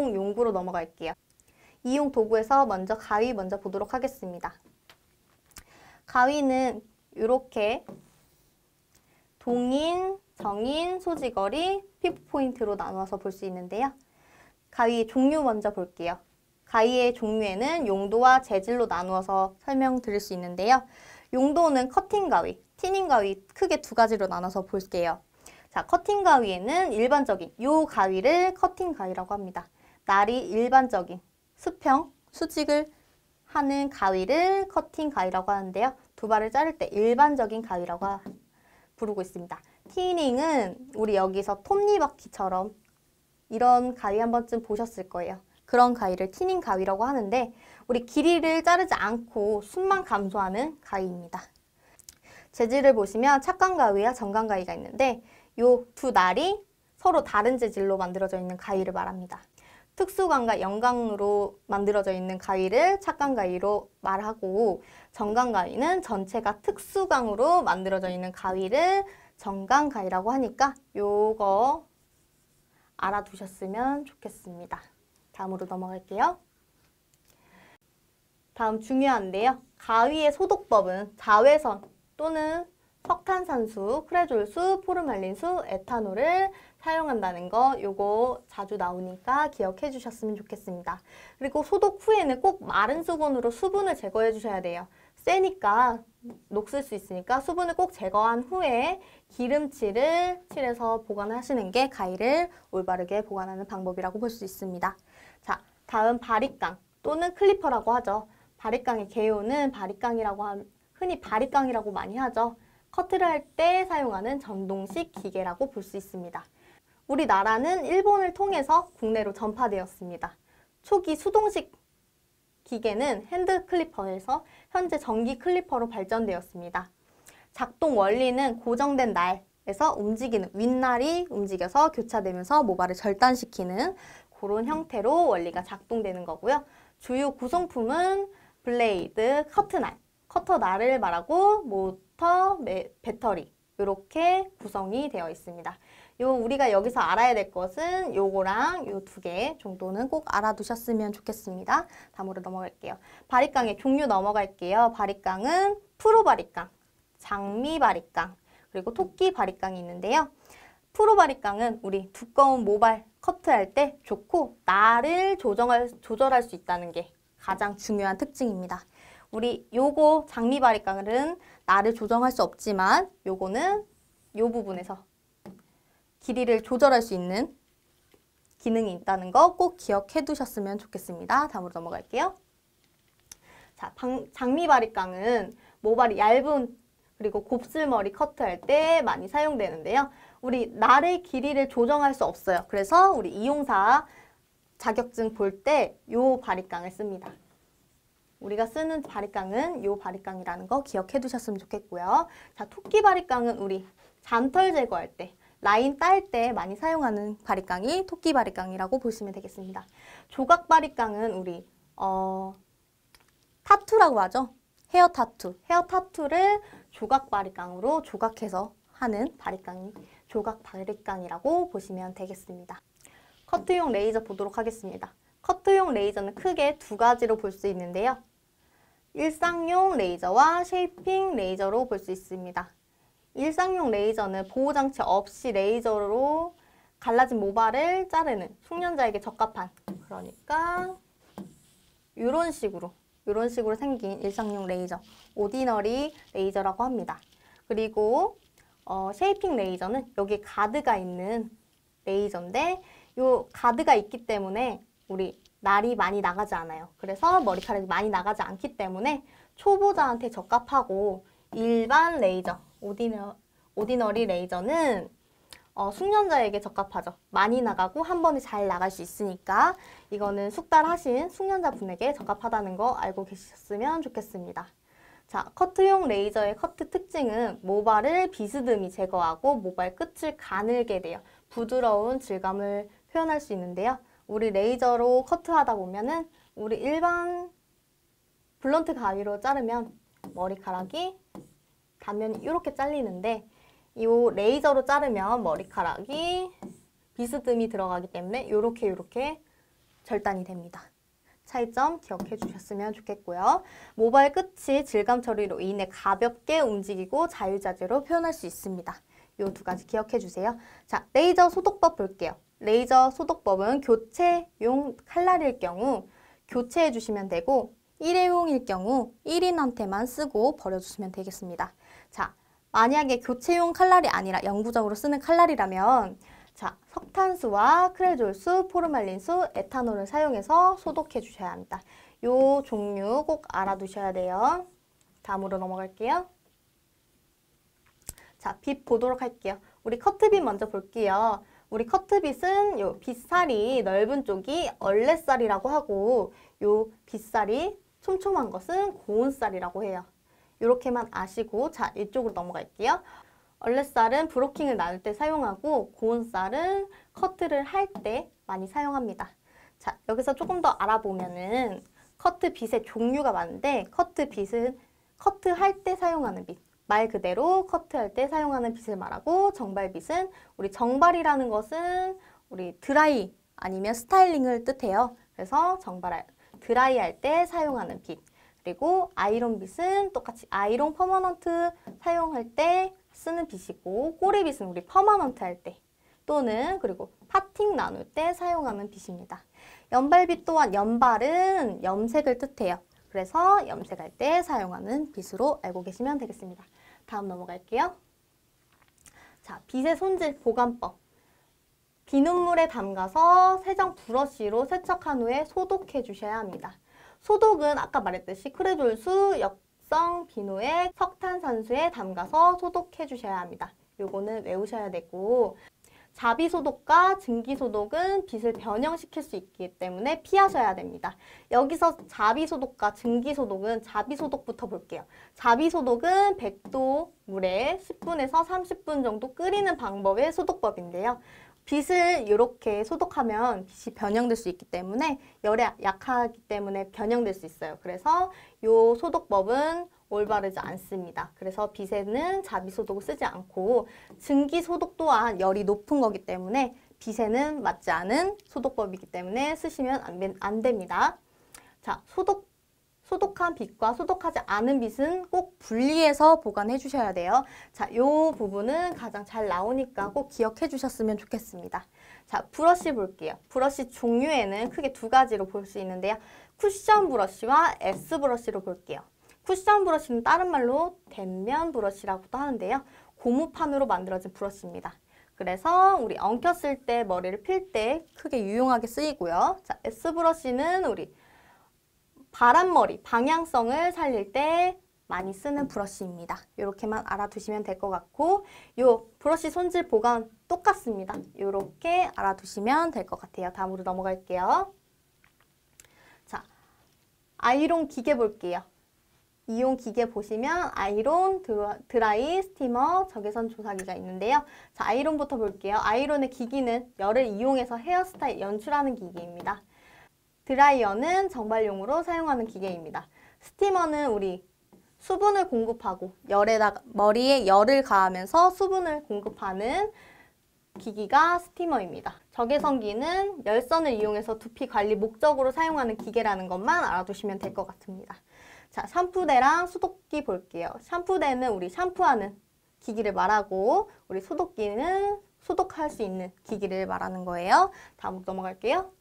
사용 용구로 넘어갈게요. 이용 도구에서 먼저 가위 먼저 보도록 하겠습니다. 가위는 이렇게 동인, 정인, 소지거리, 피부 포인트로 나누어서 볼 수 있는데요. 가위의 종류 먼저 볼게요. 가위의 종류에는 용도와 재질로 나누어서 설명드릴 수 있는데요. 용도는 커팅 가위, 티닝 가위 크게 두 가지로 나눠서 볼게요. 자, 커팅 가위에는 일반적인 요 가위를 커팅 가위라고 합니다. 날이 일반적인 수평, 수직을 하는 가위를 커팅 가위라고 하는데요. 두발을 자를 때 일반적인 가위라고 부르고 있습니다. 티닝은 우리 여기서 톱니바퀴처럼 이런 가위 한 번쯤 보셨을 거예요. 그런 가위를 티닝 가위라고 하는데 우리 길이를 자르지 않고 숱만 감소하는 가위입니다. 재질을 보시면 착강 가위와 정강 가위가 있는데 요 두 날이 서로 다른 재질로 만들어져 있는 가위를 말합니다. 특수강과 영강으로 만들어져 있는 가위를 착강 가위로 말하고 정강 가위는 전체가 특수강으로 만들어져 있는 가위를 정강 가위라고 하니까 요거 알아두셨으면 좋겠습니다. 다음으로 넘어갈게요. 다음 중요한데요. 가위의 소독법은 자외선 또는 석탄산수, 크레졸수, 포르말린수, 에탄올을 사용한다는 거 요거 자주 나오니까 기억해 주셨으면 좋겠습니다. 그리고 소독 후에는 꼭 마른 수건으로 수분을 제거해 주셔야 돼요. 세니까 녹슬 수 있으니까 수분을 꼭 제거한 후에 기름칠을 칠해서 보관하시는 게 가위를 올바르게 보관하는 방법이라고 볼 수 있습니다. 자, 다음 바리깡 또는 클리퍼라고 하죠. 바리깡의 개요는 흔히 바리깡이라고 많이 하죠. 커트를 할 때 사용하는 전동식 기계라고 볼 수 있습니다. 우리나라는 일본을 통해서 국내로 전파되었습니다. 초기 수동식 기계는 핸드 클리퍼에서 현재 전기 클리퍼로 발전되었습니다. 작동 원리는 고정된 날에서 움직이는 윗날이 움직여서 교차되면서 모발을 절단시키는 그런 형태로 원리가 작동되는 거고요. 주요 구성품은 블레이드, 커터 날을 말하고 모터, 배터리 이렇게 구성이 되어 있습니다. 우리가 여기서 알아야 될 것은 요거랑 요 두 개 정도는 꼭 알아두셨으면 좋겠습니다. 다음으로 넘어갈게요. 바리깡의 종류 넘어갈게요. 바리깡은 프로 바리깡, 장미 바리깡, 그리고 토끼 바리깡이 있는데요. 프로 바리깡은 우리 두꺼운 모발 커트할 때 좋고 날을 조절할 수 있다는 게 가장 중요한 특징입니다. 우리 요거 장미 바리깡은 날을 조정할 수 없지만 요거는 요 부분에서 길이를 조절할 수 있는 기능이 있다는 거 꼭 기억해 두셨으면 좋겠습니다. 다음으로 넘어갈게요. 자, 장미 바리깡은 모발이 얇은 그리고 곱슬머리 커트할 때 많이 사용되는데요. 우리 날의 길이를 조정할 수 없어요. 그래서 우리 이용사 자격증 볼 때 요 바리깡을 씁니다. 우리가 쓰는 바리깡은 요 바리깡이라는 거 기억해 두셨으면 좋겠고요. 자, 토끼 바리깡은 우리 잔털 제거할 때, 라인 딸 때 많이 사용하는 바리깡이 토끼 바리깡이라고 보시면 되겠습니다. 조각 바리깡은 우리 타투라고 하죠. 헤어 타투를 조각 바리깡으로 조각해서 하는 바리깡이 조각 바리깡이라고 보시면 되겠습니다. 커트용 레이저 보도록 하겠습니다. 커트용 레이저는 크게 두 가지로 볼 수 있는데요. 일상용 레이저와 쉐이핑 레이저로 볼 수 있습니다. 일상용 레이저는 보호장치 없이 레이저로 갈라진 모발을 자르는 숙련자에게 적합한, 그러니까 이런 식으로 생긴 일상용 레이저, 오디너리 레이저라고 합니다. 그리고 쉐이핑 레이저는 여기 가드가 있는 레이저인데 이 가드가 있기 때문에 우리 날이 많이 나가지 않아요. 그래서 머리카락이 많이 나가지 않기 때문에 초보자한테 적합하고 일반 레이저, 오디너리 레이저는 숙련자에게 적합하죠. 많이 나가고 한 번에 잘 나갈 수 있으니까 이거는 숙달하신 숙련자 분에게 적합하다는 거 알고 계셨으면 좋겠습니다. 자, 커트용 레이저의 커트 특징은 모발을 비스듬히 제거하고 모발 끝을 가늘게 돼요. 부드러운 질감을 표현할 수 있는데요. 우리 레이저로 커트하다 보면은 우리 일반 블런트 가위로 자르면 머리카락이 단면이 이렇게 잘리는데 이 레이저로 자르면 머리카락이 비스듬히 들어가기 때문에 이렇게 절단이 됩니다. 차이점 기억해 주셨으면 좋겠고요. 모발 끝이 질감 처리로 인해 가볍게 움직이고 자유자재로 표현할 수 있습니다. 이 두 가지 기억해 주세요. 자, 레이저 소독법 볼게요. 레이저 소독법은 교체용 칼날일 경우 교체해 주시면 되고 일회용일 경우 1인한테만 쓰고 버려주시면 되겠습니다. 자, 만약에 교체용 칼날이 아니라 영구적으로 쓰는 칼날이라면 자, 석탄수와 크레졸수, 포르말린수, 에탄올을 사용해서 소독해 주셔야 합니다. 요 종류 꼭 알아두셔야 돼요. 다음으로 넘어갈게요. 자, 빗 보도록 할게요. 우리 커트빗 먼저 볼게요. 우리 커트빗은 요 빗살이 넓은 쪽이 얼레살이라고 하고 요 빗살이 촘촘한 것은 고운살이라고 해요. 이렇게만 아시고 자, 이쪽으로 넘어갈게요. 얼레살은 브로킹을 나눌 때 사용하고 고운살은 커트를 할 때 많이 사용합니다. 자, 여기서 조금 더 알아보면은 커트빗의 종류가 많은데 커트빗은 커트할 때 사용하는 빗. 말 그대로 커트할 때 사용하는 빗을 말하고 정발빗은 우리 정발이라는 것은 우리 드라이 아니면 스타일링을 뜻해요. 그래서 드라이 할 때 사용하는 빗. 그리고 아이론빗은 똑같이 아이론 퍼머넌트 사용할 때 쓰는 빗이고 꼬리빗은 우리 퍼머넌트 할 때 또는 그리고 파팅 나눌 때 사용하는 빗입니다. 연발빗 또한 연발은 염색을 뜻해요. 그래서 염색할 때 사용하는 빗으로 알고 계시면 되겠습니다. 다음 넘어갈게요. 자, 빗의 손질 보관법. 비눗물에 담가서 세정 브러쉬로 세척한 후에 소독해 주셔야 합니다. 소독은 아까 말했듯이 크레졸수, 역성 비누에 석탄산수에 담가서 소독해 주셔야 합니다. 요거는 외우셔야 되고 자비소독과 증기소독은 빗을 변형시킬 수 있기 때문에 피하셔야 됩니다. 여기서 자비소독과 증기소독은 자비소독부터 볼게요. 자비소독은 100도 물에 10분에서 30분 정도 끓이는 방법의 소독법인데요. 빗을 이렇게 소독하면 빗이 변형될 수 있기 때문에 열에 약하기 때문에 변형될 수 있어요. 그래서 이 소독법은 올바르지 않습니다. 그래서 빗에는 자비소독을 쓰지 않고 증기소독 또한 열이 높은 거기 때문에 빗에는 맞지 않은 소독법이기 때문에 쓰시면 안 됩니다. 자, 소독한 빗과 소독하지 않은 빗은 꼭 분리해서 보관해 주셔야 돼요. 자, 이 부분은 가장 잘 나오니까 꼭 기억해 주셨으면 좋겠습니다. 자, 브러쉬 볼게요. 브러쉬 종류에는 크게 두 가지로 볼 수 있는데요. 쿠션 브러쉬와 S 브러쉬로 볼게요. 쿠션 브러쉬는 다른 말로 댄면 브러쉬라고도 하는데요. 고무판으로 만들어진 브러쉬입니다. 그래서 우리 엉켰을 때 머리를 필 때 크게 유용하게 쓰이고요. 자, S 브러쉬는 우리 바람머리, 방향성을 살릴 때 많이 쓰는 브러쉬입니다. 이렇게만 알아두시면 될 것 같고 요 브러쉬 손질 보관 똑같습니다. 이렇게 알아두시면 될 것 같아요. 다음으로 넘어갈게요. 자, 아이론 기계 볼게요. 이용 기계 보시면 아이론, 드라이, 스티머, 적외선 조사기가 있는데요. 자, 아이론부터 볼게요. 아이론의 기기는 열을 이용해서 헤어스타일 연출하는 기기입니다. 드라이어는 정발용으로 사용하는 기계입니다. 스티머는 우리 수분을 공급하고 머리에 열을 가하면서 수분을 공급하는 기기가 스티머입니다. 적외선기는 열선을 이용해서 두피 관리 목적으로 사용하는 기계라는 것만 알아두시면 될 것 같습니다. 자, 샴푸대랑 소독기 볼게요. 샴푸대는 우리 샴푸하는 기기를 말하고 우리 소독기는 소독할 수 있는 기기를 말하는 거예요. 다음으로 넘어갈게요.